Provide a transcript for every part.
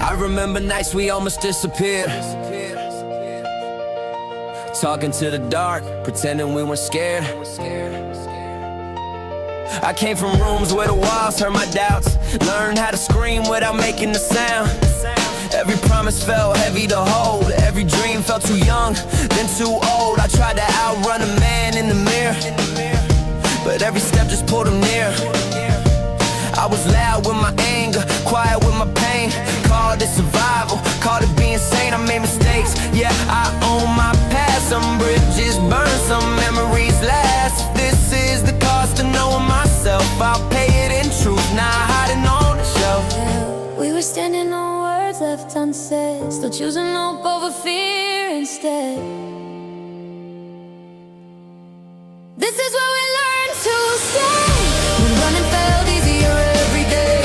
I remember nights we almost disappeared, talking to the dark, pretending we weren't scared. I came from rooms where the walls hurt my doubts, learned how to scream without making a sound. Every promise felt heavy to hold, every dream felt too young, then too old. I tried to outrun a man in the mirror, but every step just pulled him near. I was loud with my anger, quiet with my pain. Called it survival, called it being sane. I made mistakes, yeah, I own my past. Some bridges burn, some memories last. This is the cost of knowing myself. I'll pay it in truth, not hiding on the shelf. We were standing on words left unsaid, still choosing hope over fear instead. This is where we learn to stay. When running felt easier every day,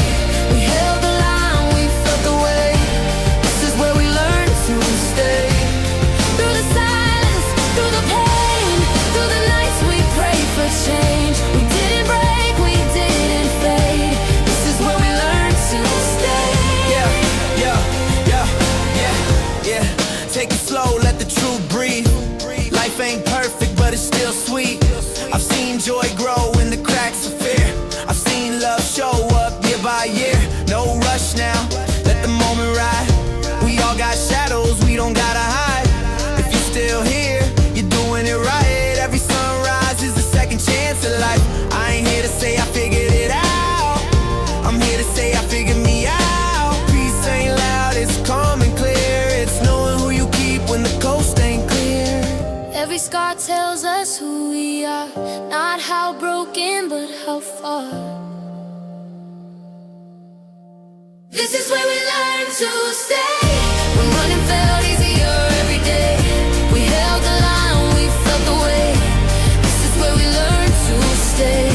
we held the line, we felt the way. This is where we learn to stay. Through the silence, through the pain, through the nights we prayed for change. We didn't break, we didn't fade. This is where we learn to stay. Yeah. Take it slow, let the truth breathe. Life ain't perfect, but it's still sweet. I've seen joy grow in the cracks of fear. I've seen love show up year by year. No rush now, let the moment ride. We all got shadows, we don't gotta hide. If you're still here, you're doing it right. Every sunrise is a second chance at life. I ain't here to say I figured it out, I'm here to say I figured me out. Peace ain't loud, it's calm and clear. It's knowing who you keep when the coast ain't clear. Every scar tells us who we are, not how broken, but how far. This is where we learn to stay. When running felt easier every day, we held the line, we felt the way. This is where we learn to stay.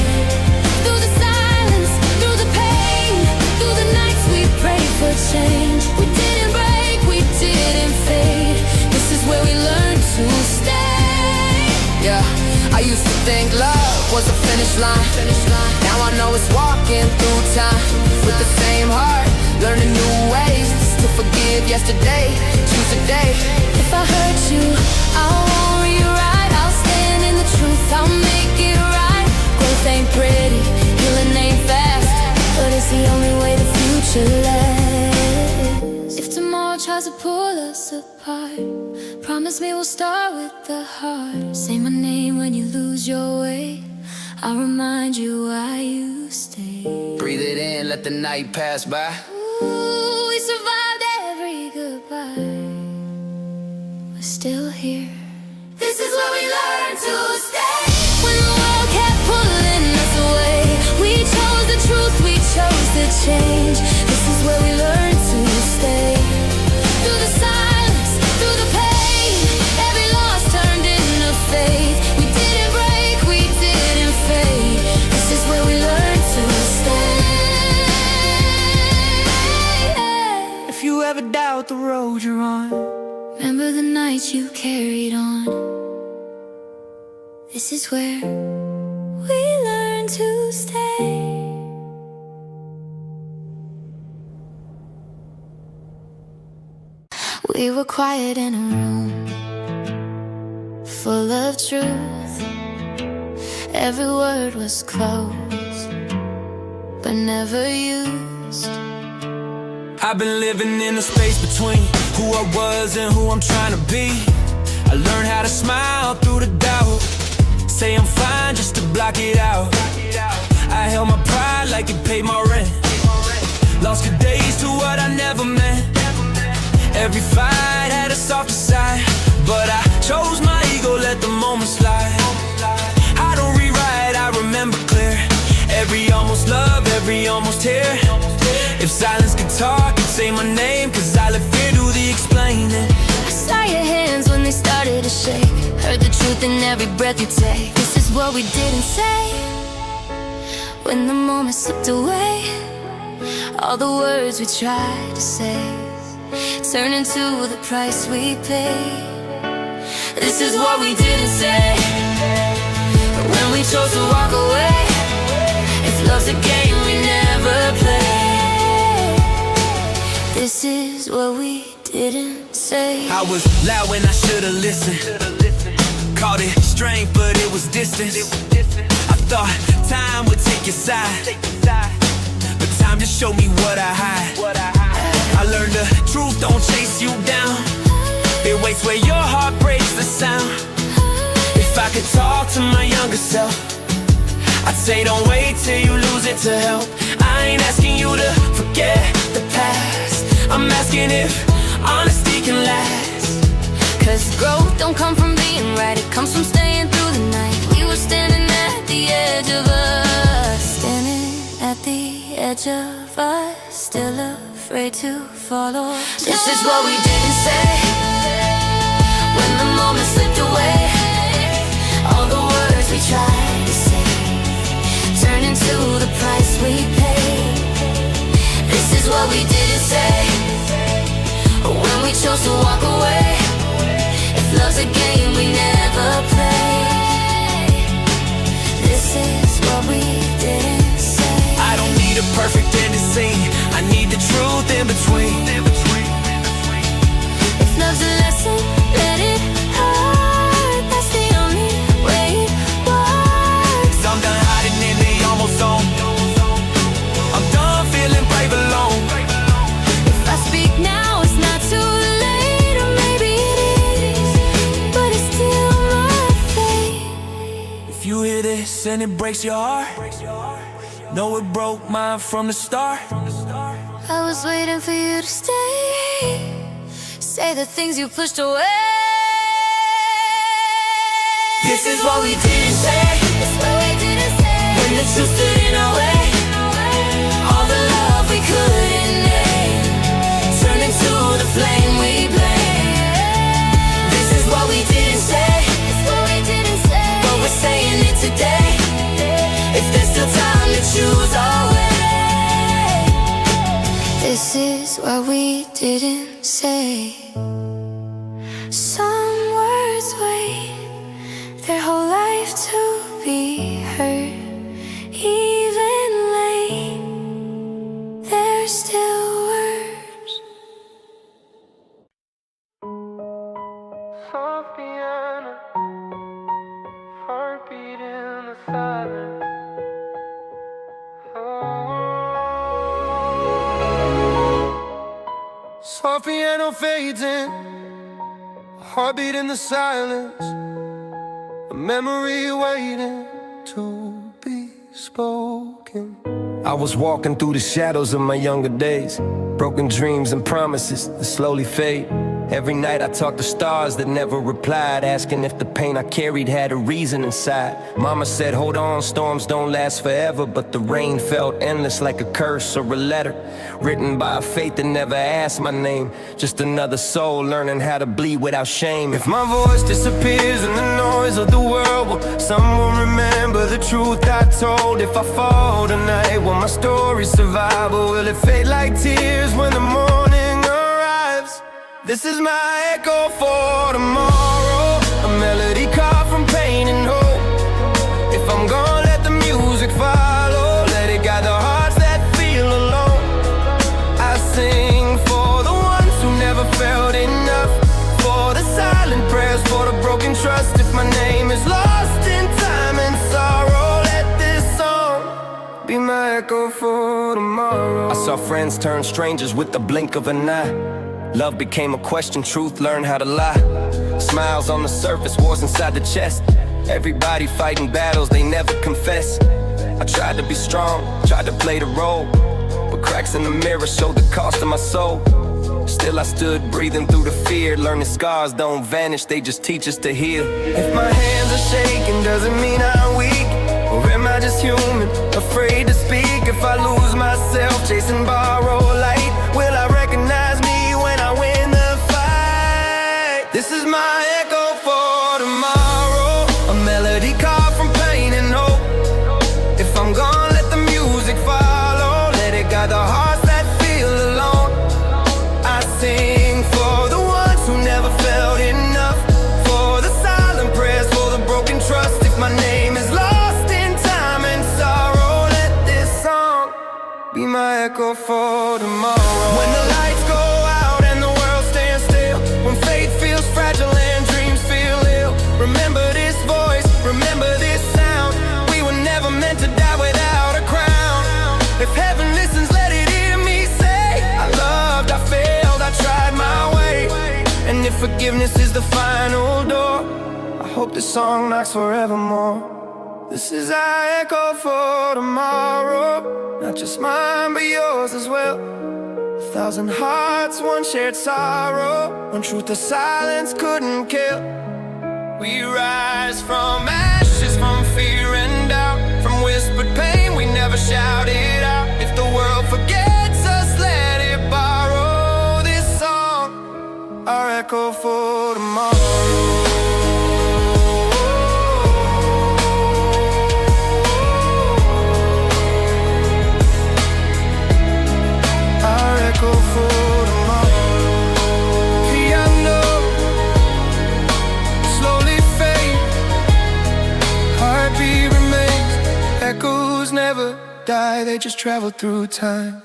Through the silence, through the pain, through the nights we prayed for change. We didn't break, we didn't fade. This is where we learn to stay. Yeah, I used to think love was a finish line. Now I know it's walking through time with the same heart, learning new ways to forgive yesterday, choose today. If I hurt you, I won't rewrite. I'll stand in the truth, I'll make it right. Growth ain't pretty, healing ain't fast, but it's the only way the future lasts. If tomorrow tries to pull us apart, promise me we'll start with the heart. Say my name when you lose your way, I'll remind you why you stay. Breathe it in, let the night pass by. Ooh, we survived every goodbye, we're still here. This is where we learn to stay. When the world kept pulling us away, we chose the truth, we chose to change. This is where we learn to stay. Through the silence, through the pain, every loss turned into faith. We didn't break, we didn't fade. This is where we learn to stay. If you ever doubt the road you're on, remember the nights you carried on. This is where we learn to stay. We were quiet in a room full of truth. Every word was close, but never used. I've been living in the space between who I was and who I'm trying to be. I learned how to smile through the doubt, say I'm fine just to block it out. I held my pride like it paid my rent, lost good days to what I never meant. Every fight had a softer side, but I chose my ego, let the moment slide. I don't rewrite, I remember clear. Every almost love, every almost tear. If silence could talk, it'd say my name, cause I let fear do the explaining. I saw your hands when they started to shake, heard the truth in every breath you take. This is what we didn't say. When the moment slipped away, all the words we tried to say turned into the price we paid. This is what we didn't say. When we chose to walk away, if love's a game we never play, This is what we didn't say. I was loud when I should've listened. Called it strength, but it was distance. I thought time would take your side, but time just showed me what I hide. I learned the truth don't chase you down. It waits where your heart breaks the sound. If I could talk to my younger self, I'd say don't wait till you lose it to help. I ain't asking you to forget the past, I'm asking if honesty can last. Cause growth don't come from being right, it comes from staying through the night. We were standing at the edge of us, standing at the edge of us, still afraid to follow. This is what we didn't say, when the moment slipped away. All the words we tried to say turned into the price we paid. This is what we didn't say, when we chose to walk away. If love's a game we never play, this is what we didn't say. I don't need a perfect ending scene, I need the truth in between. If love's a lesson, let it hurt, that's the only way it works. I'm done hiding in the almost zone, I'm done feeling brave alone. If I speak now, it's not too late, or maybe it is, but it's still my fate. If you hear this and it breaks your heart, know it broke mine from the start. I was waiting for you to stay, say the things you pushed away. This is what we didn't say, It's what we didn't say, when the truth stood in our way. All the love we couldn't name turned into the flame we blame. This is what we didn't say, It's what we didn't say, but we're saying it today. If there's still time to choose our way. This is what we didn't say. Some words wait their whole life to be heard. Even late, there's still words. Soft piano, heartbeat in the silence. Soft piano fades in, heartbeat in the silence, a memory waiting to be spoken. I was walking through the shadows of my younger days, broken dreams and promises that slowly fade. Every night I talked to stars that never replied, asking if the pain I carried had a reason inside. Mama said, hold on, storms don't last forever, but the rain felt endless like a curse or a letter written by a fate that never asked my name. Just another soul learning how to bleed without shame. If my voice disappears in the noise of the world, will someone remember the truth I told? If I fall tonight, will my story survive, or will it fade like tears when the morning arrives? This is my echo for tomorrow, a melody carved from pain and hope. If I'm gonna let the music follow, let it guide the hearts that feel alone. I sing for the ones who never felt enough, for the silent prayers, for the broken trust. If my name is lost in time and sorrow, let this song be my echo for tomorrow. I saw friends turn strangers with the blink of an eye. Love became a question, truth learned how to lie. Smiles on the surface, wars inside the chest. Everybody fighting battles they never confess. I tried to be strong, tried to play the role, but cracks in the mirror showed the cost of my soul. Still I stood breathing through the fear, learning scars don't vanish, they just teach us to heal. If my hands are shaking, doesn't mean I'm weak, or am I just human, afraid to speak? If I lose myself chasing borrowed light, will I recognize me when I win the fight? This is my echo for tomorrow, a melody carved from pain and hope. If I'm gonna let the music follow, let it guide the hearts that feel alone. I sing for the ones who never felt enough, for the silent prayers, for the broken trust. If my name is lost in time and sorrow, let this song be my echo for tomorrow. When the lights go if forgiveness is the final door, I hope this song knocks forevermore. This is our echo for tomorrow, not just mine but yours as well. 1,000 hearts, one shared sorrow, one truth the silence couldn't kill. We rise from ashes, from fear and doubt, from whispered pain we never shouted out. If the world forgets us, let it borrow this song, our echo for tomorrow. Our echo for tomorrow. Piano slowly fade, heartbeat remains. Echoes never die, they just travel through time.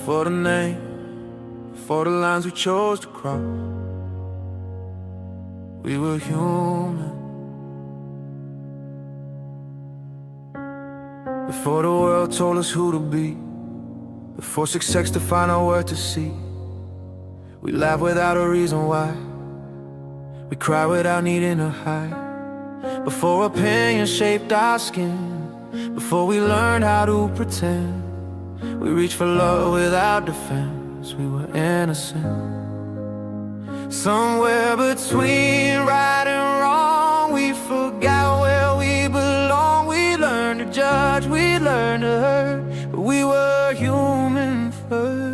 For the name, for the lines we chose to cross, we were human. Before the world told us who to be, before success defined our word to see, we laughed without a reason why, we cried without needing to hide. Before opinions shaped our skin, before we learned how to pretend, we reached for love without defense, we were innocent. Somewhere between right and wrong, we forgot where we belong. We learned to judge, we learned to hurt, but we were human first.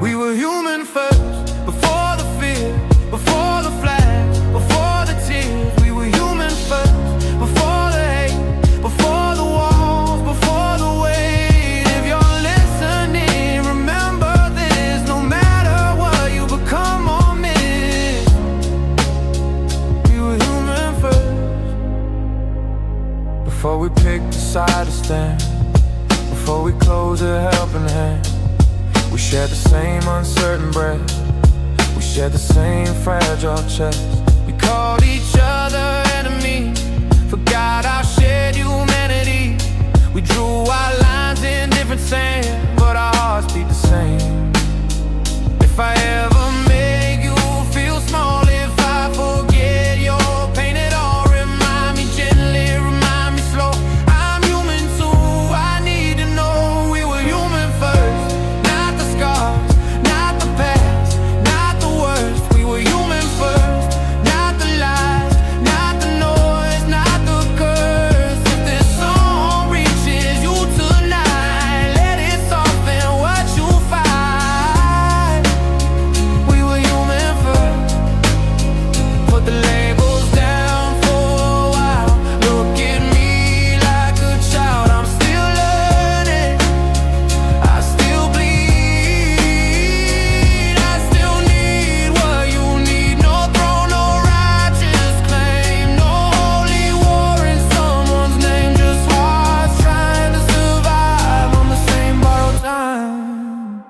We were human first, before the fear, before the flash, before the tears. We were human first, before the hate, before the walls, before the weight. If you're listening, remember this, no matter what you become or miss, we were human first. Before we picked a side to stand, before we closed a helping hand, we shared the same uncertain breath, we shared the same fragile chest. We called each other enemies, forgot our shared humanity. We drew our lines in different sand, but our hearts beat the same. If I ever make you feel small, if I forget your pain at all, remind me gently, remind me slow. I'm human too, I need to know we were human first. Not the scars, not the past, not the worst. We were human first, not the lies, not the noise, not the curse. If this song reaches you tonight, let it soften what you find. We were human first. Put the labels down for a while. Look at me like a child, I'm still learning, I still bleed, I still need what you need. No throne, no righteous claim, no holy war in someone's name, just hearts trying to survive on the same borrowed time.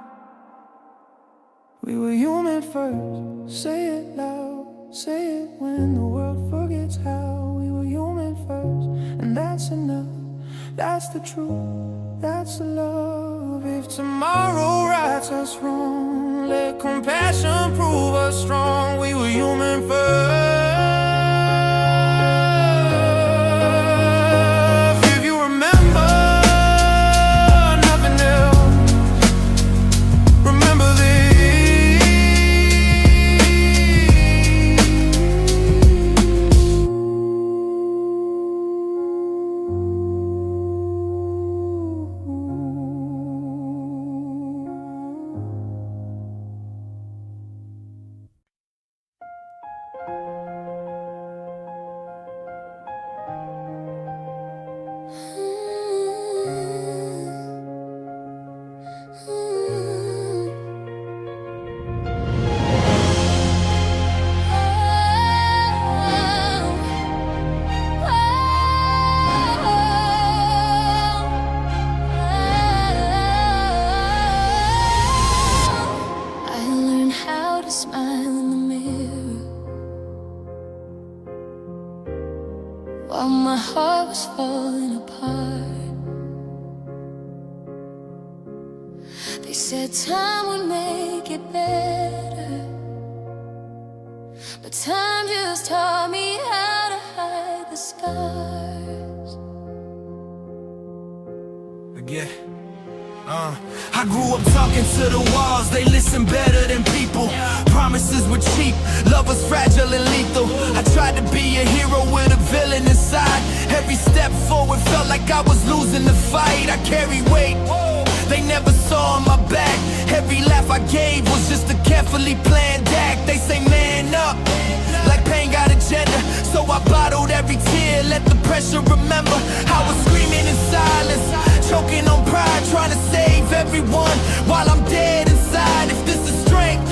We were human first, say it loud, say it when the world forgets how. We were human first, and that's enough, that's the truth, that's the love. If tomorrow rights us wrong, let compassion prove us strong. We were human first. If you remember nothing else, remember this. while my heart was falling apart. They said time would make it better, but time just taught me how to hide the scars. Again. I grew up talking to the walls, they listen better than people. Promises were cheap, love was fragile and lethal. I tried to be a hero with a villain inside. Every step forward felt like I was losing the fight. I carried weight, they never saw on my back. Every laugh I gave was just a carefully planned act. They say man up, like pain got agenda. So I bottled every tear, let the pressure remember. I was screaming in silence, choking on pride, trying to save everyone while I'm dead inside. If this is strength,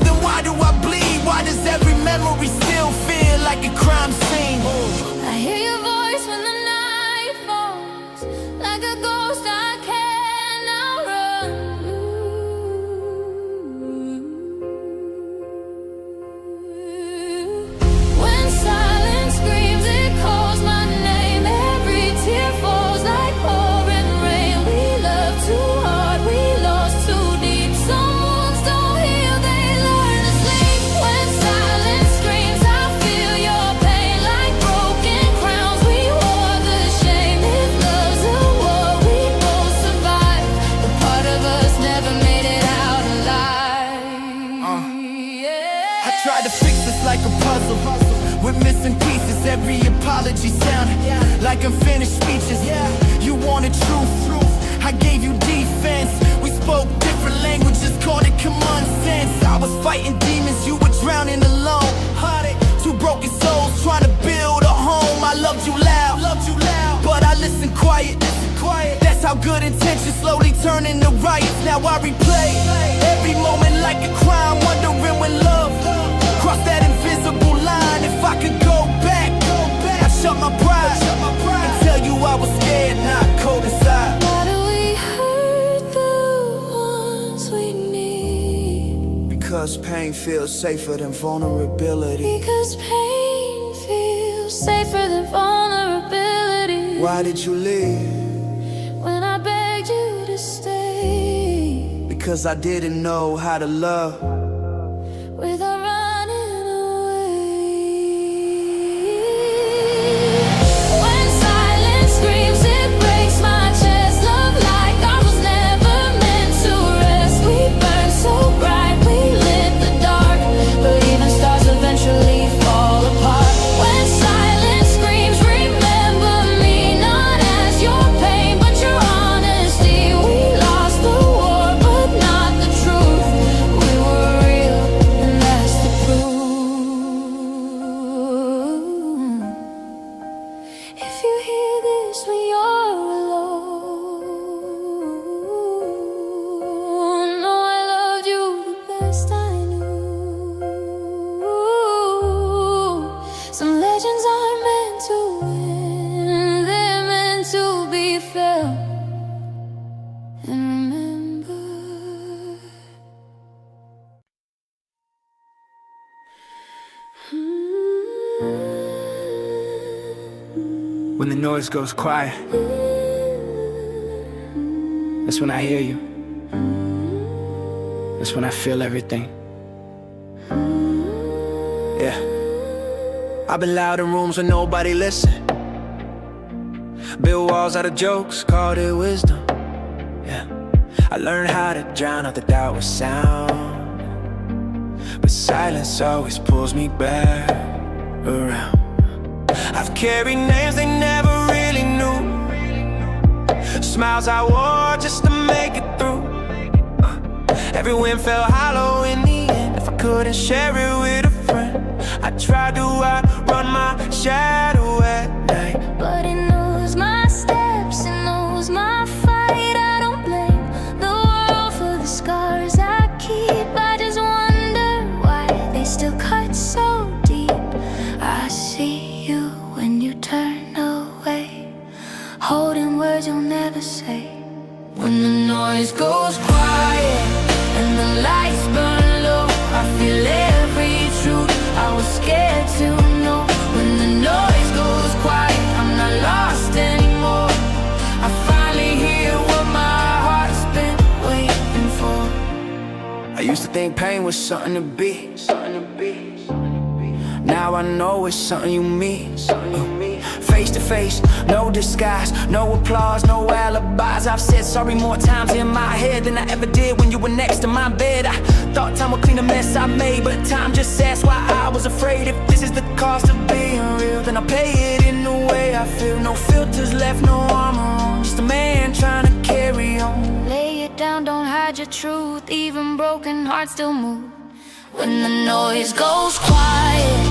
then why do I bleed? Why does every memory still feel like a crime scene? I hear your voice when the night falls, like a ghost I can't outrun. When silence screams, it calls my name. Every tear falls like pouring rain. We love too hard, we lost too deep. Some wounds don't heal, they learn to sleep. When silence screams, I feel your pain like broken crowns. We wore the shame. If love's a war, we both survive. The part of us never made it out alive. I tried to fix this like a puzzle, with missing pieces. Every apology sounded like unfinished speeches. You wanted truth, I gave you defense. We spoke different languages, called it common sense. I was fighting demons, you were drowning alone. Two broken souls trying to build a home. I loved you loud, but I listened quiet. That's how good intentions slowly turn into riots. Now I replay every moment like a crime, wondering when love crossed that invisible line. If I could go back, I'd shut my pride and tell you I was scared, not cold inside. Why do we hurt the ones we need? Because pain feels safer than vulnerability. Because pain feels safer than vulnerability. Why did you leave? When I begged you to stay, Because I didn't know how to love without running away. When silence screams, it breaks my chest. Love like I was never meant to rest. We burned so bright, we lit the dark, but even stars eventually fall apart. When silence screams, remember me not as your pain, but your honesty. We lost the war, but not the truth. We were real, and that's the proof. If you hear this when you're alone, know I loved you the best I knew. Some legends aren't meant to win, they're meant to be felt and remembered. when the noise goes quiet. That's when I hear you. That's when I feel everything. Yeah. I've been loud in rooms where nobody listen. Build walls out of jokes, called it wisdom. Yeah. I learned how to drown out the doubt with sound, but silence always pulls me back around. I've carried names they never really knew, smiles I wore just to make it through. Every win felt hollow in the end. If I couldn't share it with a friend, I tried to outrun my shadow at night. But it knows my steps, it knows my fight. I don't blame the world for the scars I keep. I just wonder why they still cut so deep. I see you when you turn away, holding words you'll never say. When the noise goes quiet and the lights burn low, I feel every truth I was scared to know. think pain was something to be. Now I know it's something you mean. Face to face, no disguise, no applause, no alibis. I've said sorry more times in my head than I ever did when you were next to my bed. I thought time would clean the mess I made, but time just asked why I was afraid. If this is the cost of being real, then I'll pay it in the way I feel. No filters left, no armor on, just a man trying to carry on. Lay it down, don't hide your truth. Even broken hearts still move when the noise goes quiet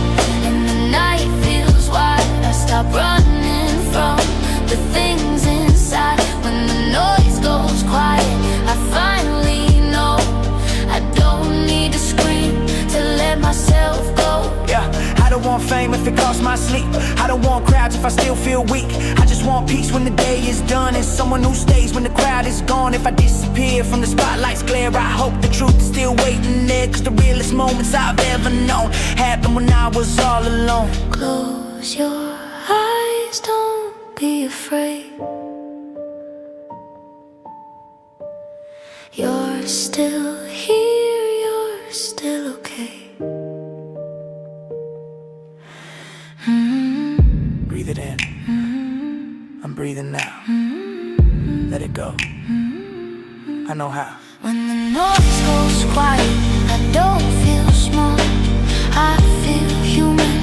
and the night feels wide. I stop running from the things inside. When the noise goes quiet, I finally know I don't need to scream to let myself go. Yeah, I don't want fame if it costs my sleep. I don't want crowds if I still feel weak. I just want peace when the day is done, and someone who stays when the crowd is gone. If I disappear from the spotlight's glare, I hope the truth is still waiting there. Cause the realest moments I've ever known happened when I was all alone. Close your eyes, don't be afraid. You're still here, you're still okay. Breathe it in, I'm breathing now. Let it go, I know how. When the noise goes quiet, I don't feel small, I feel human,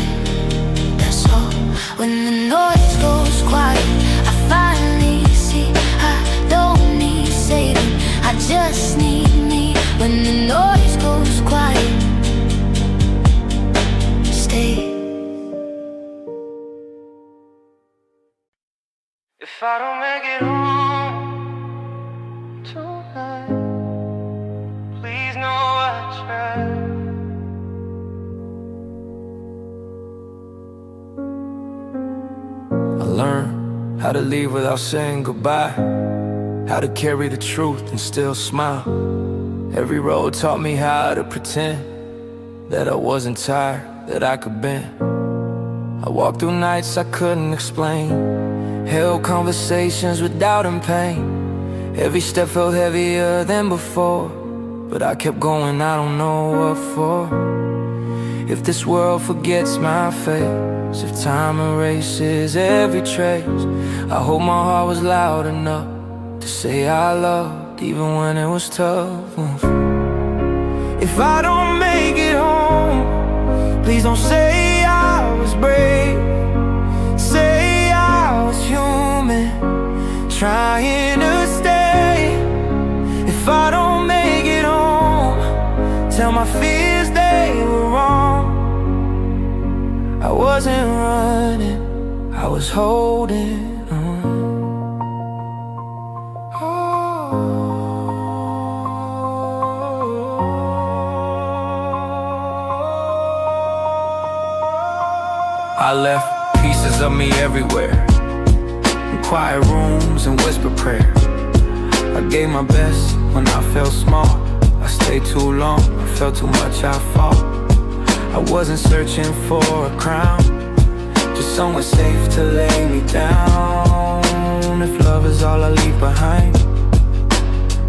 that's all. When the noise goes quiet, I finally see I don't need saving, I just need me. When the noise goes quiet, stay. If I don't make it home tonight, please know I tried. I learned how to leave without saying goodbye, how to carry the truth and still smile. Every road taught me how to pretend that I wasn't tired, that I could bend. I walked through nights I couldn't explain, held conversations with doubt and pain. Every step felt heavier than before, but I kept going, I don't know what for. If this world forgets my face, if time erases every trace, I hope my heart was loud enough to say I loved even when it was tough. If I don't make it home, please don't say I was brave. Say I was human, trying to stay. If I don't make it home, tell my fears they were wrong. I wasn't running, I was holding on. I left pieces of me everywhere, in quiet rooms and whispered prayers. I gave my best when I felt small. I stayed too long, I felt too much, I fought. I wasn't searching for a crown, just somewhere safe to lay me down. If love is all I leave behind,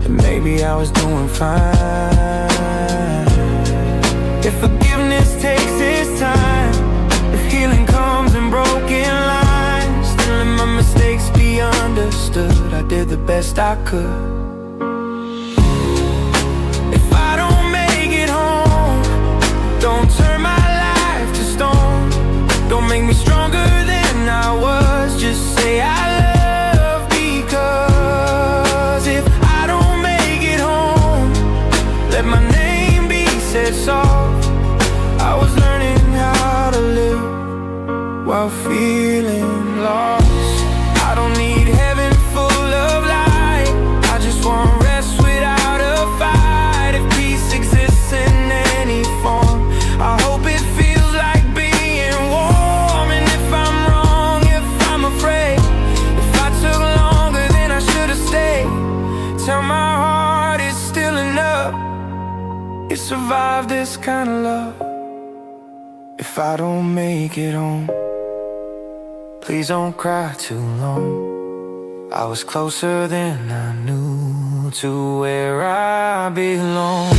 then maybe I was doing fine. If forgiveness takes its time, if healing comes in broken lines, then let my mistakes be understood. I did the best I could. If I don't make it home, don't turn my life to stone. Don't make me stronger than I was, just say I love. Because if I don't make it home, let my name be said soft. I was learning how to live while feeling lost. I don't need heaven full of light, I just want rest without a fight. If peace exists in any form, I hope it feels like being warm. And if I'm wrong, if I'm afraid, if I took longer than I should have stayed, tell my heart it's still enough, it survived this kind of love. If I don't make it home, please don't cry too long. I was closer than I knew to where I belong.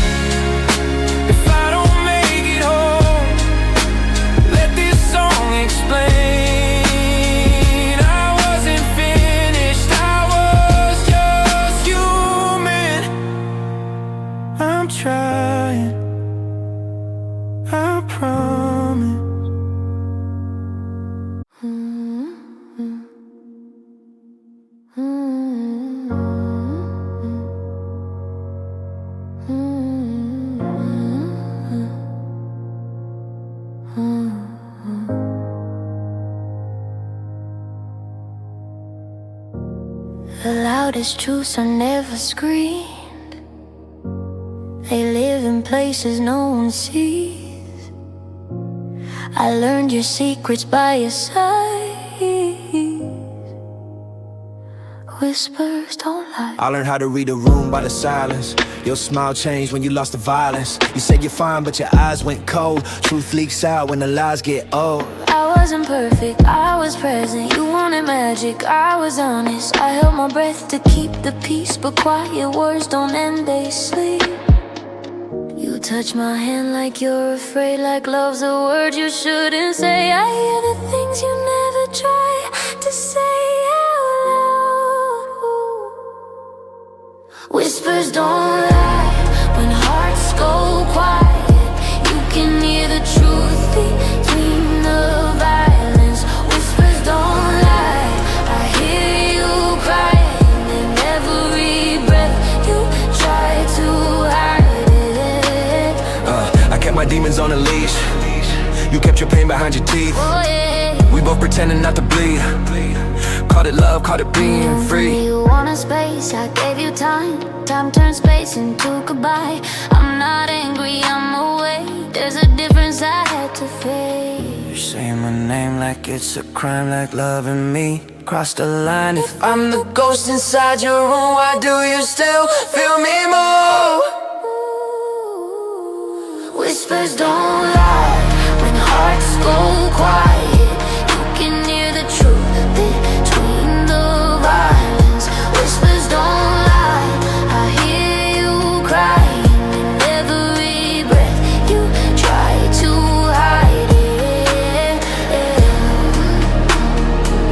loudest truths are never screamed. They live in places no one sees. I learned your secrets by your side. Whispers don't lie. I learned how to read a room by the silence. Your smile changed when you lost the violence. You said you're fine, but your eyes went cold. Truth leaks out when the lies get old. I wasn't perfect, I was present. You wanted magic, I was honest. I held my breath to keep the peace, but quiet words don't end, they sleep. You touch my hand like you're afraid, like love's a word you shouldn't say. I hear the things you never try to say out loud. Whispers don't lie when hearts go quiet. You can hear the truth between the violence. Whispers don't lie, I hear you crying in every breath you try to hide it. I kept my demons on a leash. You kept your pain behind your teeth. Oh yeah. We both pretending not to bleed. Called it love, called it being free. You wanted space, I gave you time. Time turned space into goodbye. I'm not angry, I'm away. There's a difference I had to face. You're saying my name like it's a crime, like loving me crossed the line. If I'm the ghost inside your room, why do you still feel me move? Whispers don't lie when hearts go quiet. You can hear the truth between the violence. Whispers don't lie, I hear you crying in every breath you try to hide it.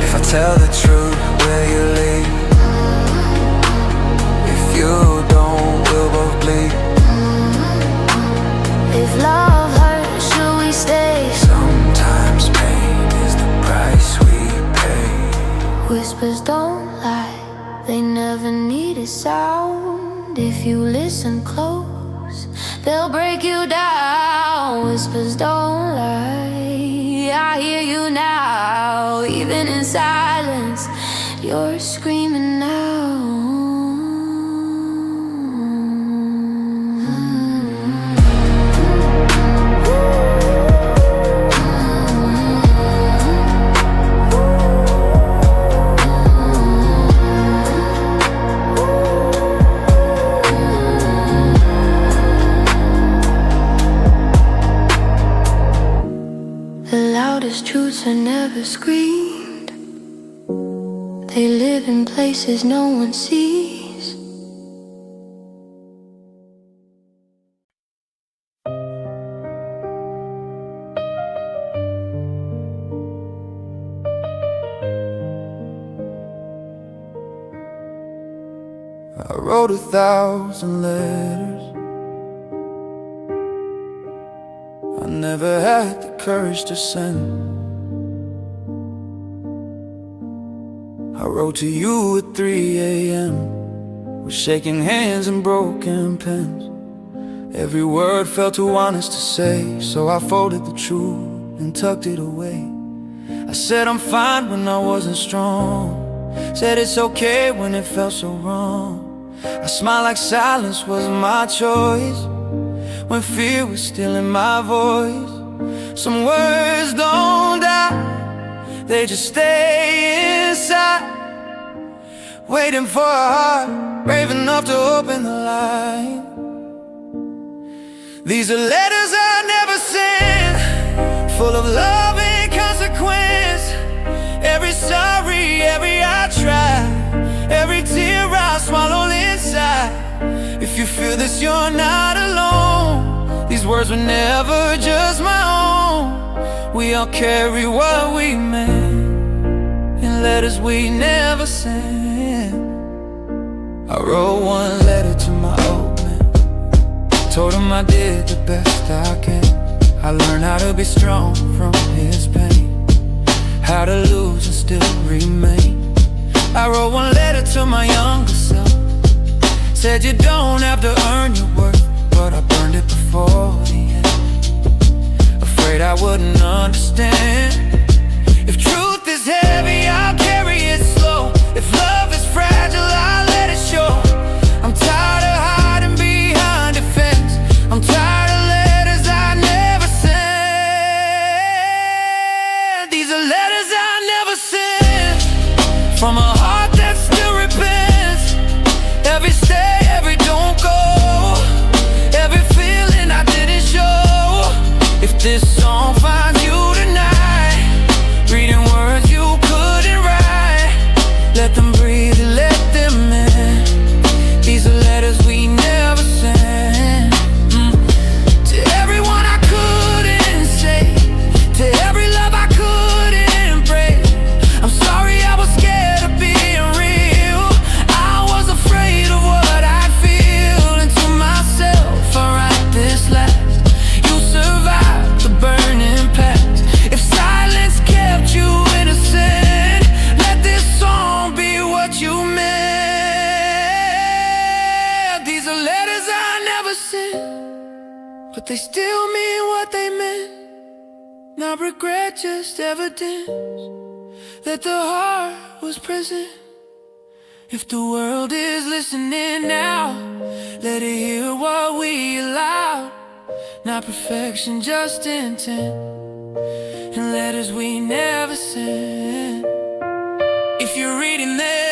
If I tell the truth, will you leave? If you don't, we'll both bleed. If love hurts, should we stay? Sometimes pain is the price we pay. Whispers don't lie, they never need a sound. If you listen close, they'll break you down. Whispers don't lie, I hear you now. Even in silence, you're screaming now. Truths are never screamed. They live in places no one sees. I wrote 1,000 letters. I never had the courage to send. I wrote to you at 3 a.m. with shaking hands and broken pens. Every word felt too honest to say, so I folded the truth and tucked it away. I said I'm fine when I wasn't strong. Said it's okay when it felt so wrong. I smiled like silence was my choice, when fear was still in my voice. Some words don't die, they just stay inside, waiting for a heart brave enough to open the line. These are letters I never sent, full of love and consequence. Every sorry, every I tried, every tear I swallowed inside. If you feel this, you're not alone. These words were never just my own. We all carry what we meant in letters we never sent. I wrote one letter to my old man, told him I did the best I can. I learned how to be strong from his pain, how to lose and still remain. I wrote one letter to my younger self, said you don't have to earn your worth, but I burned it before the end, afraid I wouldn't understand. If truth is heavy, I'll carry it slow. If love is fragile, I'll let but they still mean what they meant. Not regret, just evidence that the heart was present. If the world is listening now, let it hear what we allow. Not perfection, just intent, and letters we never sent. If you're reading this,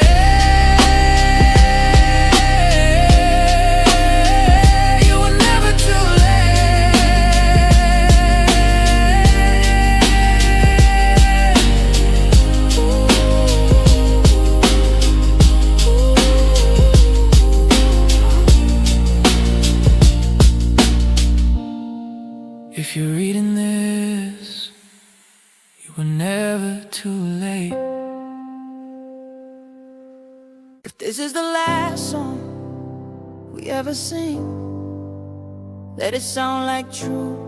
if you're reading this, you were never too late. If this is the last song we ever sing, let it sound like true.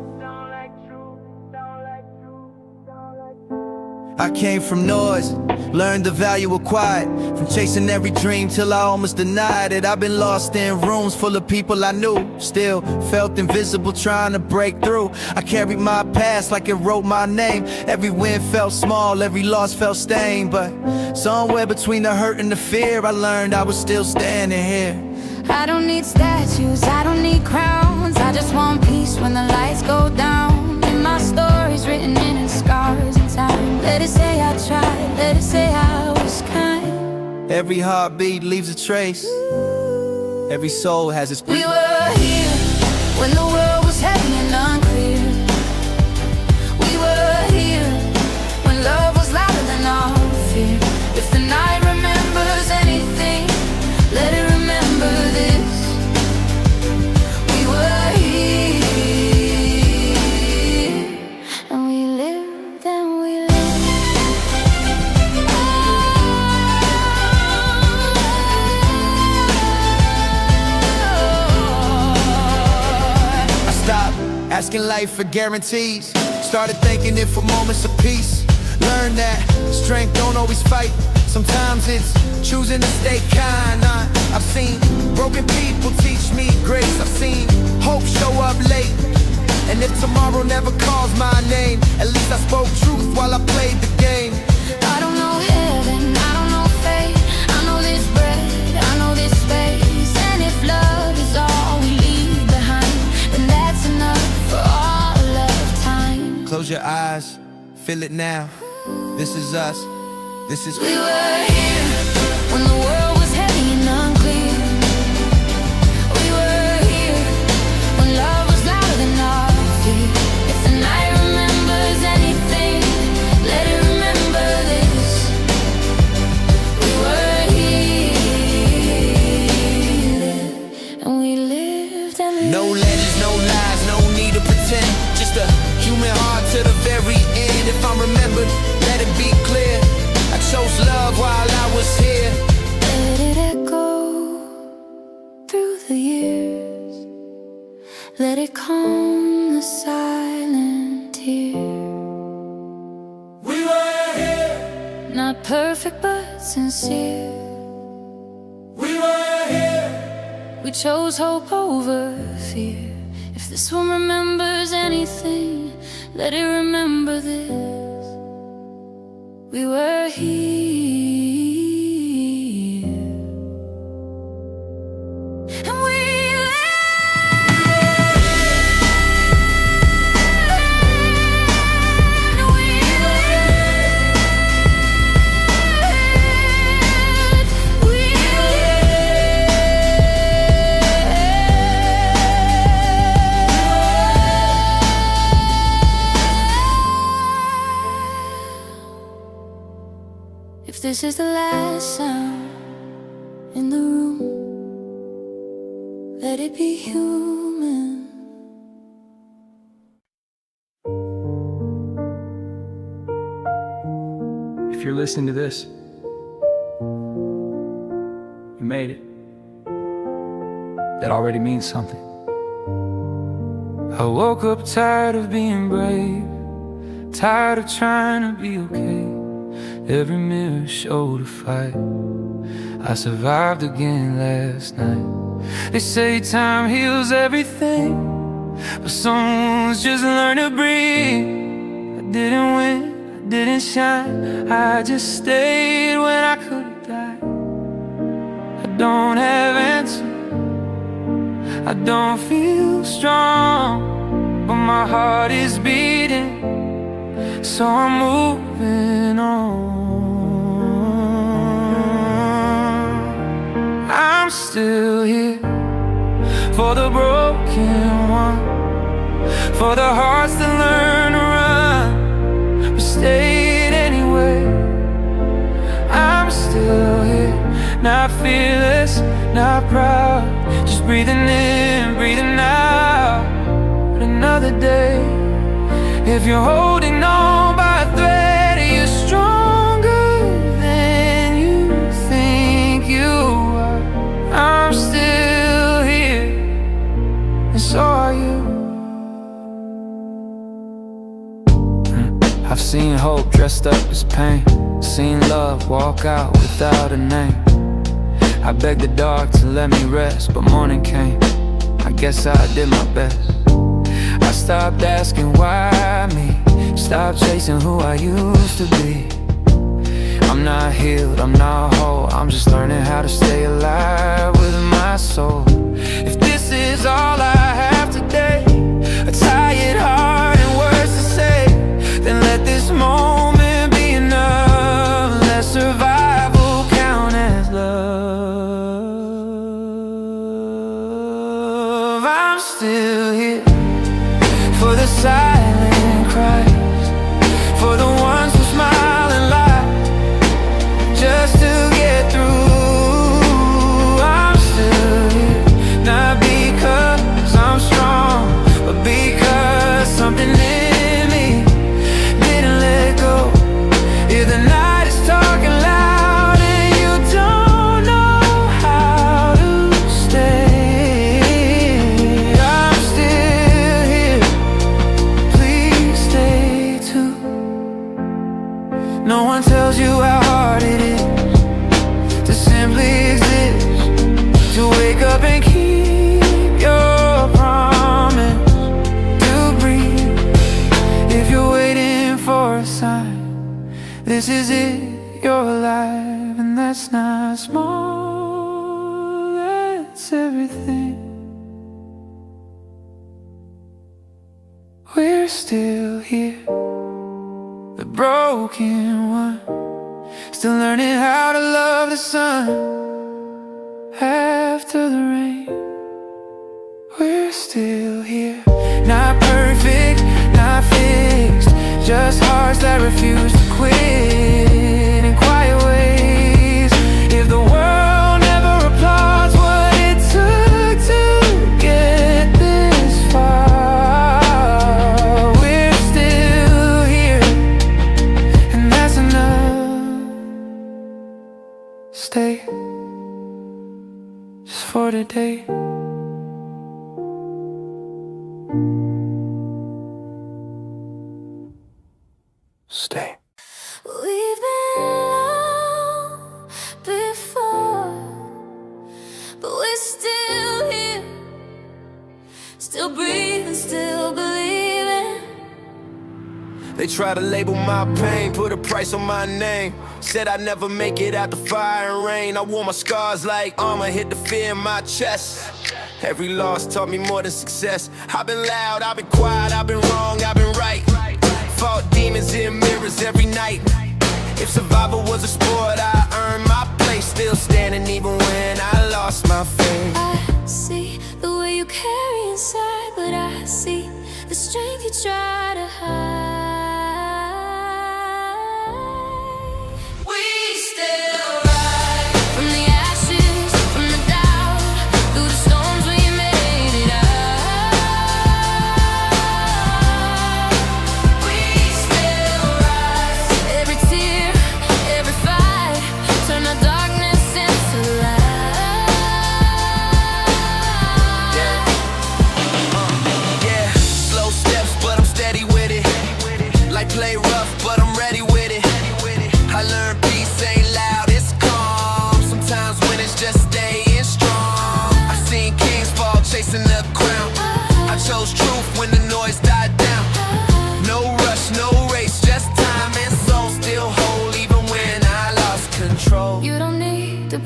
I came from noise, learned the value of quiet, from chasing every dream till I almost denied it. I've been lost in rooms full of people I knew, still felt invisible trying to break through. I carried my past like it wrote my name. Every win felt small, every loss felt stained, but somewhere between the hurt and the fear, I learned I was still standing here. I don't need statues, I don't need crowns, I just want peace when the lights go down. And my story's written in scars and time. Let it say I tried, let it say I was kind. Every heartbeat leaves a trace, every soul has its. We were here when the world was heavy and unclear. We were here when love was louder than all fear. If the night remembers anything, let it remember this. We were here, and we lived and we lived. I stopped asking life for guarantees, started thanking it for moments of peace. Learned that strength don't always fight, sometimes it's choosing to stay kind. I've seen broken people teach me grace, I've seen hope show up late. And if tomorrow never calls my name, at least I spoke truth while I played the game. I don't know heaven, I don't know fate, I know this breath, I know this space. And if love is all we leave behind, then that's enough for all of time. Close your eyes, feel it now. This is us, this is. We were here when the world was heavy and unclear. We were here when love was louder than all fear. If the night remembers anything, let it remember this. We were here, and we lived and we No letters, no lies, no need to pretend. Just a human heart to the very end. If I'm remembered, let it be clear, I chose love while I was here. let it echo through the years. Let it calm the silent tear. We were here, Not perfect but sincere. we were here. We chose hope over fear. If this one remembers anything, let it remember this. We were here, and we if this is the last sound in the room, let it be human. If you're listening to this, you made it. That already means something. I woke up tired of being brave, tired of trying to be okay. Every mirror showed a fight. I survived again last night. They say time heals everything, but some wounds just learn to breathe. I didn't win, I didn't shine, I just stayed when I could've died. I don't have answers, I don't feel strong, but my heart is beating, so I'm moving on. I'm still here for the broken one, for the hearts that learn to run but stayed anyway. I'm still here, not fearless, not proud, just breathing in, breathing out. But another day, if you're holding on by a thread, you're stronger than you think you are. I'm still here, and so are you. I've seen hope dressed up as pain, seen love walk out without a name. I begged the dark to let me rest, but morning came, I guess I did my best. I stopped asking why me, stopped chasing who I used to be. I'm not healed, I'm not whole, I'm just learning how to stay alive with my soul. If this is all I have today, a tired heart and words to say, then let this moment be enough. Let survival count as love. I'm still here for the silent cries, for the ones who smile and lie just to get through. I'm still here, not because I'm strong, but because something in me didn't let go. Yeah, the night is talking loud and you don't know how to stay. I'm still here, please stay too. No one tells you how hard it is to simply exist, to wake up and keep your promise, to breathe. If you're waiting for a sign, this is it, you're alive, and that's not small, that's everything. We're still here, the broken one, still learning how to love the sun after the rain. We're still here, not perfect, not fixed, just hearts that refuse to quit in quiet ways. If the world never applauds what it took to get this far, we're still here, and that's enough. Stay just for today. Stay. We've been alone before, but we're still here, still breathing, still believing. They try to label my pain, put a price on my name. Said I'd never make it out the fire and rain. I wore my scars like armor, hit the fear in my chest. Every loss taught me more than success. I've been loud, I've been quiet, I've been wrong, I've been right. Fought demons in mirrors every night. If survival was a sport, I earned my place. Still standing even when I lost my faith. I see the way you carry inside, but I see the strength you try to hide. We still rise from the ashes, from the doubt, through the storms we made it out. We still rise. Every tear, every fight, turn the darkness into light. Yeah, slow steps, but I'm steady with it.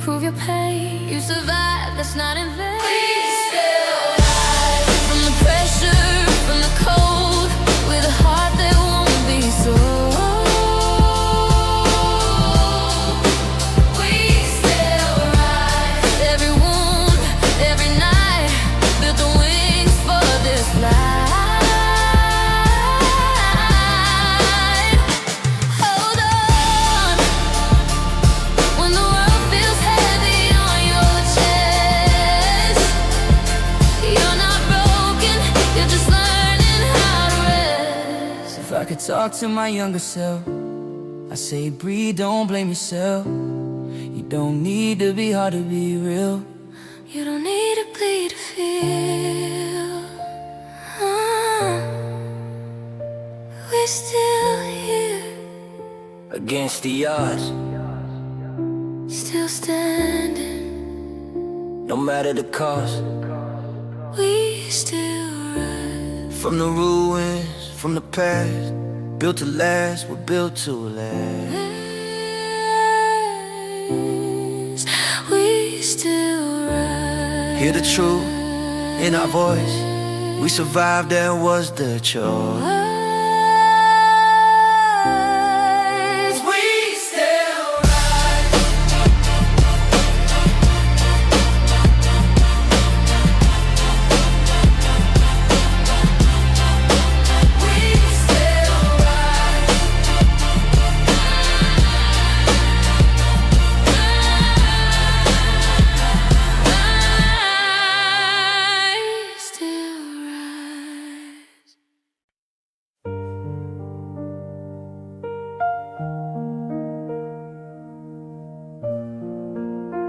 prove your pain. You survived, that's not in vain. We still rise from the pressure, from the cold, with a heart that won't be sold. We still rise. Every wound, every night, built the wings for this flight. Hold on when the world feels heavy on your chest. You're not broken, you're just learning how to rest. If I could talk to my younger self, I say breathe, don't blame yourself. You don't need to be hard to be real. You don't need to bleed to feel. We're still here, Against the odds, still standing. no matter the cost. We still rise. From the ruins, from the past, built to last, we're built to last. We still rise. Hear the truth in our voice. We survived, that was the choice. We still rise. We still rise. I still rise.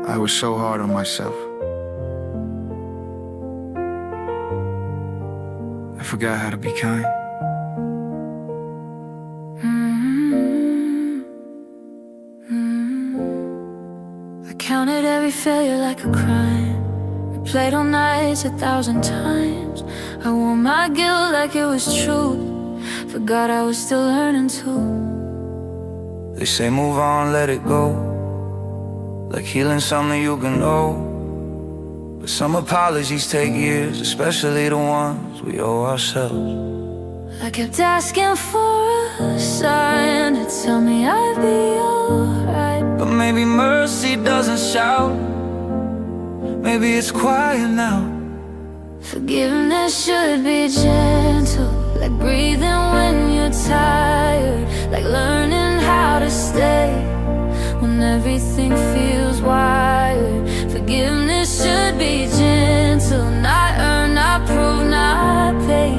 I was so hard on myself. I forgot how to be kind. I counted every failure like a crime. Replayed all nights 1,000 times. I wore my guilt like it was truth. Forgot I was still learning too. They say move on, let it go, like healing something you can know. But some apologies take years, especially the ones we owe ourselves. I kept asking for a sign to tell me I'd be alright. But maybe mercy doesn't shout, maybe it's quiet now. Forgiveness should be gentle, like breathing when you're tired, like learning how to stay when everything feels wired. Forgiveness should be gentle, not earn, not prove, not pay.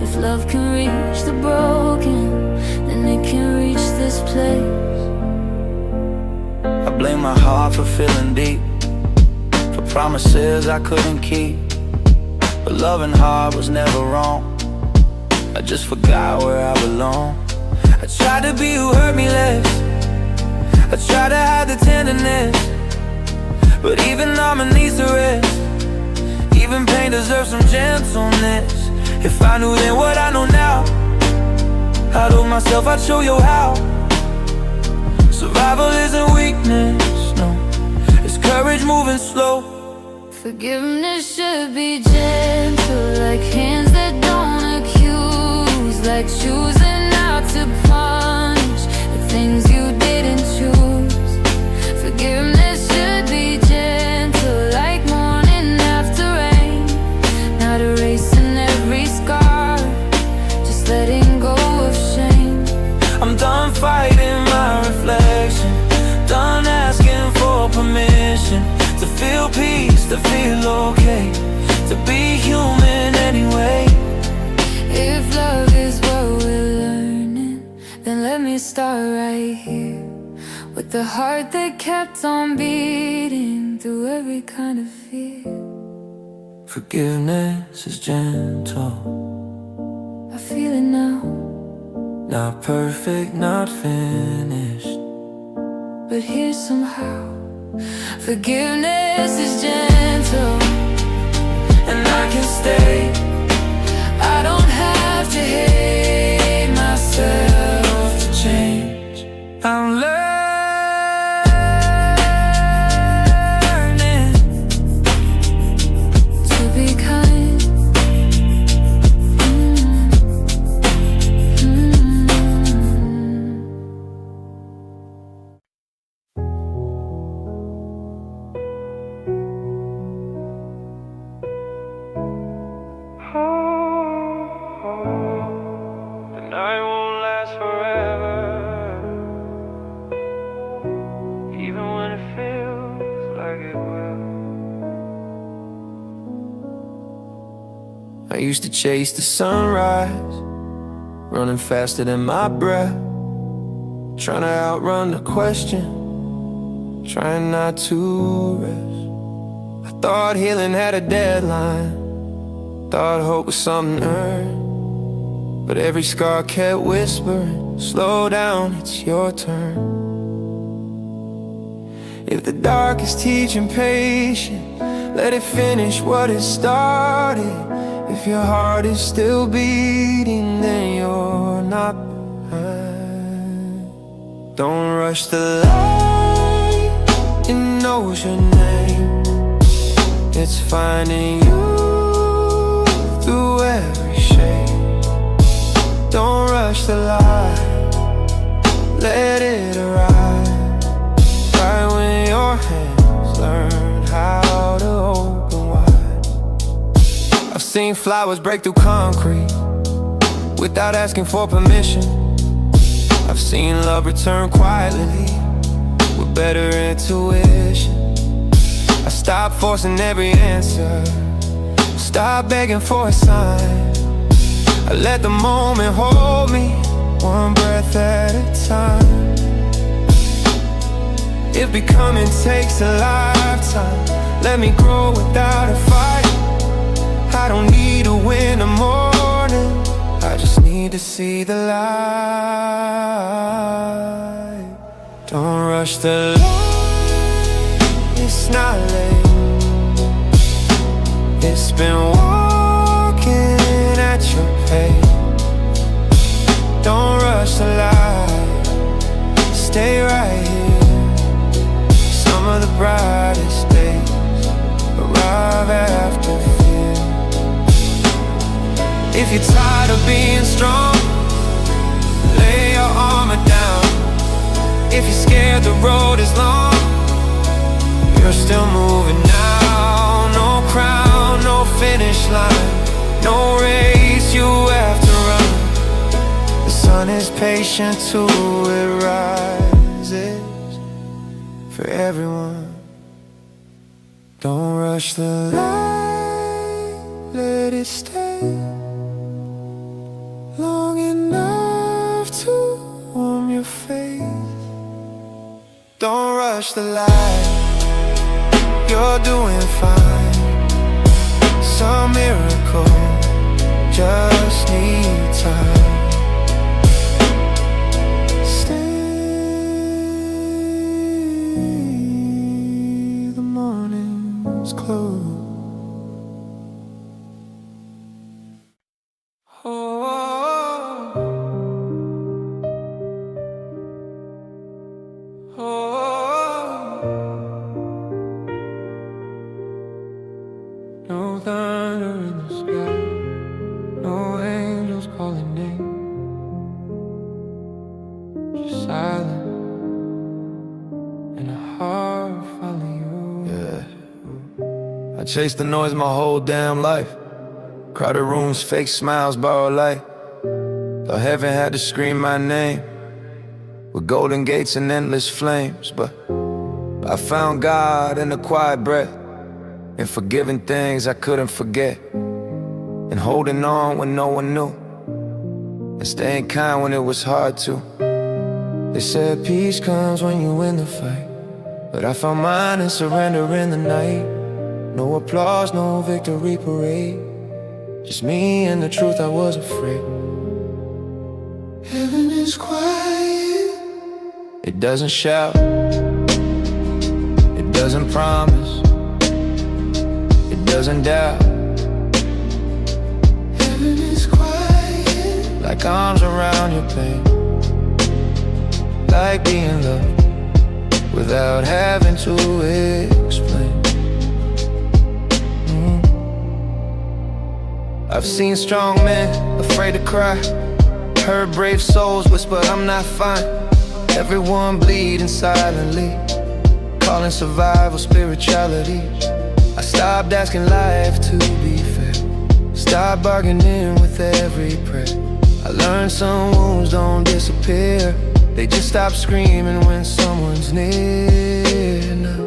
If love can reach the broken, then it can reach this place. I blame my heart for feeling deep, for promises I couldn't keep. But loving hard was never wrong, I just forgot where I belong. I tried to be who hurt me less, I tried to hide the tenderness, but even armor needs to rest. Even pain deserves some gentleness. If I knew then what I know now, I told myself I'd show you how. Survival isn't weakness, no, it's courage moving slow. Forgiveness should be gentle, like hands that don't accuse, like choosing not to punish the things you didn't choose. Forgiveness should be gentle, like morning after rain, not erasing every scar, just letting go of shame. I'm done fighting my reflection, done asking for permission to feel peace, to feel okay, to be human anyway. If love is what we're learning, then let me start right here, with the heart that kept on beating through every kind of fear. Forgiveness is gentle, I feel it now, not perfect, not finished, but here somehow. Forgiveness is gentle, and I can stay. I don't have to hate myself to change. I'm learning used to chase the sunrise, running faster than my breath, trying to outrun the question, trying not to rest. I thought healing had a deadline, thought hope was something earned, but every scar kept whispering, slow down, it's your turn. If the dark is teaching patience, let it finish what it started. If your heart is still beating, then you're not behind. Don't rush the light, it knows your name. It's finding you through every shade. Don't rush the light, let it arrive. Right when your hands learn how to open wide. I've seen flowers break through concrete without asking for permission. I've seen love return quietly with better intuition. I stopped forcing every answer, stopped begging for a sign. I let the moment hold me, one breath at a time. If becoming takes a lifetime, let me grow without a fight. I don't need a win in the morning, I just need to see the light. Don't rush the light, it's not late. It's been walking at your pace. Don't rush the light, stay right here. Some of the brightest days arrive after fear. If you're tired of being strong, lay your armor down. If you're scared the road is long, you're still moving now. No crown, no finish line, no race you have to run. The sun is patient too, it rises for everyone. Don't rush the light, let it stay long enough to warm your face. Don't rush the light, you're doing fine. Some miracle just need time. No thunder in the sky, no angels calling name, just silence and a heart following you. Yeah, I chased the noise my whole damn life. Crowded rooms, fake smiles, borrowed light. Thought heaven had to scream my name with golden gates and endless flames, but I found God in the quiet breath, in forgiving things I couldn't forget, and holding on when no one knew, and staying kind when it was hard to. They said peace comes when you win the fight, but I found mine in surrender in the night. No applause, no victory parade, just me and the truth I was afraid. Heaven is quiet, it doesn't shout, it doesn't promise, doesn't doubt. Heaven is quiet, like arms around your pain, like being loved without having to explain. I've seen strong men afraid to cry, heard brave souls whisper I'm not fine. Everyone bleeding silently, calling survival spirituality. I stopped asking life to be fair, stopped bargaining with every prayer. I learned some wounds don't disappear, they just stop screaming when someone's near. Now,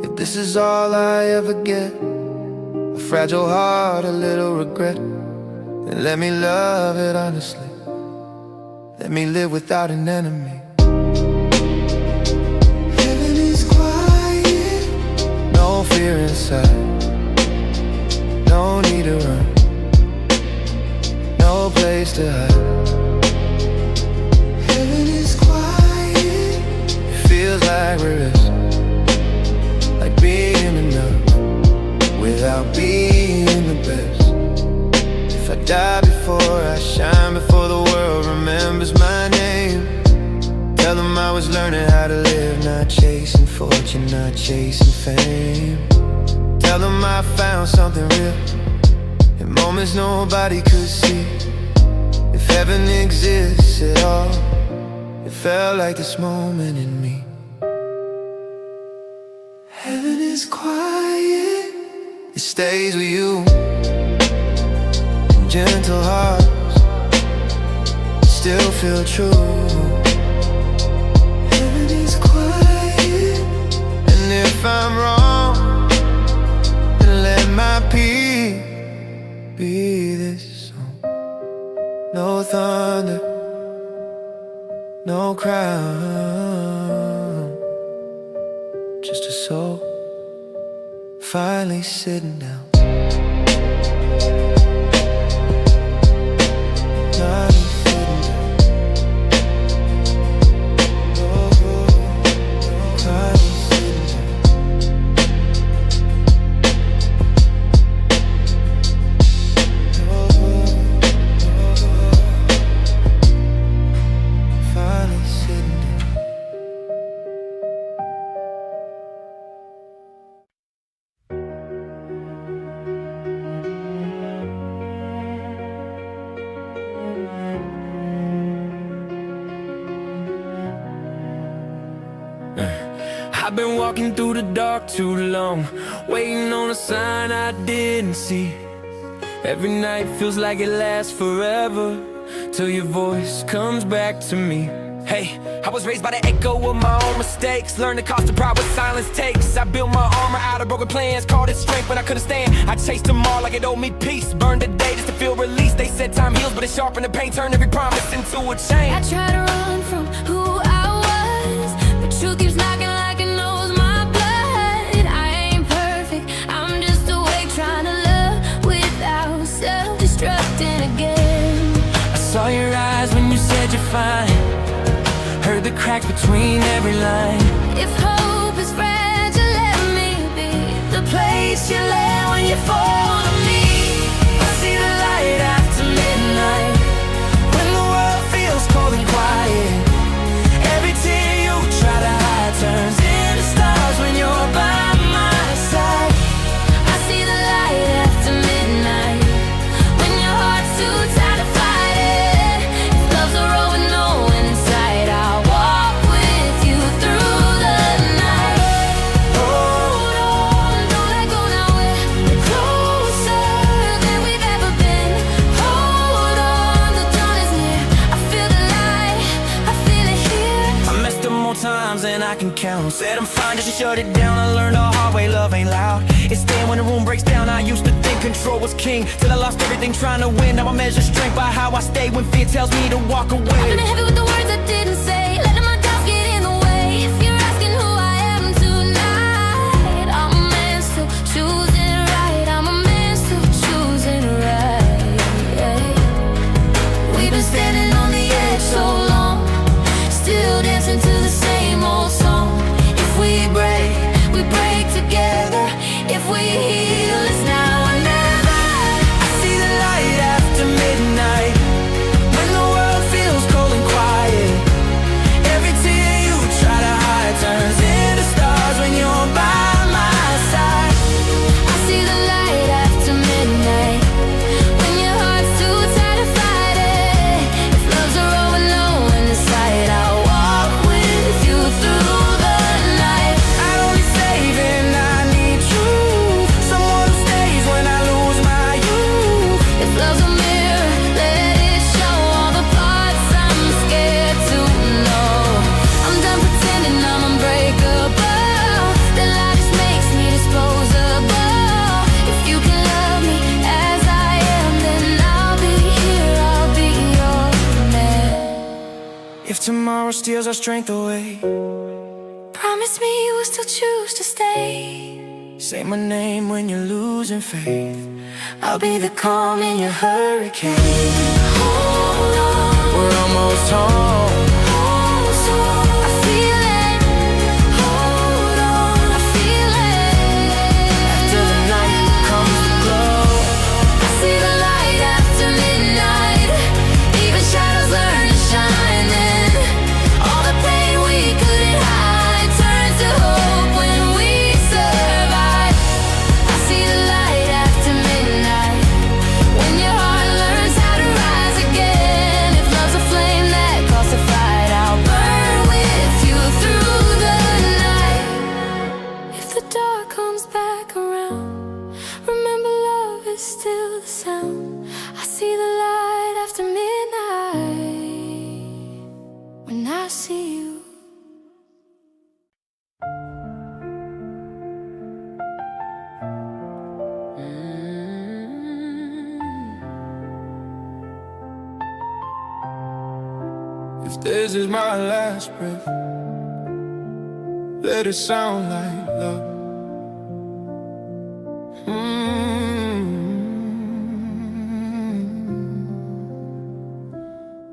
if this is all I ever get, a fragile heart, a little regret. And let me love it honestly. Let me live without an enemy. Heaven is quiet. No fear inside. No need to run. No place to hide. Heaven is quiet. It feels like we're resting, like being enough without being the best. If I die before I shine, before the world remembers my name, tell them I was learning how to live, not chasing fortune, not chasing fame. Tell them I found something real in moments nobody could see. If heaven exists at all, it felt like this moment in me. Heaven is quiet, it stays with you. Gentle hearts still feel true. Heaven is quiet, and if I'm wrong, then let my peace be this song. No thunder, no crown, just a soul finally sitting down. I've been walking through the dark too long, waiting on a sign I didn't see. Every night feels like it lasts forever, till your voice comes back to me. Hey, I was raised by the echo of my own mistakes, learned the cost of pride what silence takes. I built my armor out of broken plans, called it strength when I couldn't stand. I chased them all like it owed me peace, burned the day just to feel release. They said time heals, but it sharpened the pain, turned every promise into a chain. I try to run from who I was, but truth keeps knocking like it knows my blood. I ain't perfect, I'm just awake trying to love without self-destructing again. I saw your eyes when you said you're fine, heard the cracks between every line. If hope is fragile, let me be the place you land when you fall on me. I see the light after midnight, when the world feels cold and quiet. Every tear you try to hide turns into stars when you're by my side. I see the light after midnight, when your heart's too tired to fight it. If love's a road with no one inside, I'll walk with you through the night. Hold on, don't let go now, we're closer than we've ever been. Hold on, the dawn is near, I feel the light, I feel it here. I messed up more times than I can count, said I'm fine just to shut it down. I learned the hard way, love ain't loud. It's staying when the room breaks down. I used to think control was king, till I lost everything trying to win. Now I measure strength by how I stay when fear tells me to walk away. I've been heavy with the words I didn't say, letting my doubts get in the way. If you're asking who I am tonight, I'm a man still choosing right. I'm a man still choosing right. We've been standing on the edge so long, still dancing to the same old song. If we break together. If we heal, it's now or never. I see the light after midnight, when the world feels cold and quiet. if tomorrow steals our strength away. Promise me you will still choose to stay. Say my name when you're losing faith. I'll be the calm in your hurricane. Hold on, We're almost home. I feel it. Hold on, I feel it. After the night comes the glow. I see the light after midnight. Even shadows learn to shine then. All the pain we couldn't hide turns to hope when we survive. I see the light after midnight. When your heart learns how to rise again. If love's a flame that calls to fight, I'll burn with you through the night. If the dark comes back around, remember love is still the sound. I see the light after midnight. When I see you. If this is my last breath, let it sound like love.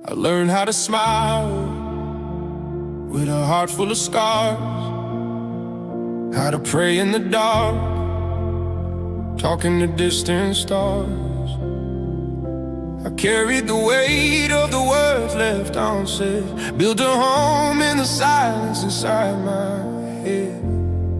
I learned how to smile with a heart full of scars, how to pray in the dark, talking to distant stars. I carried the weight of the words left unsaid, built a home in the silence inside my head.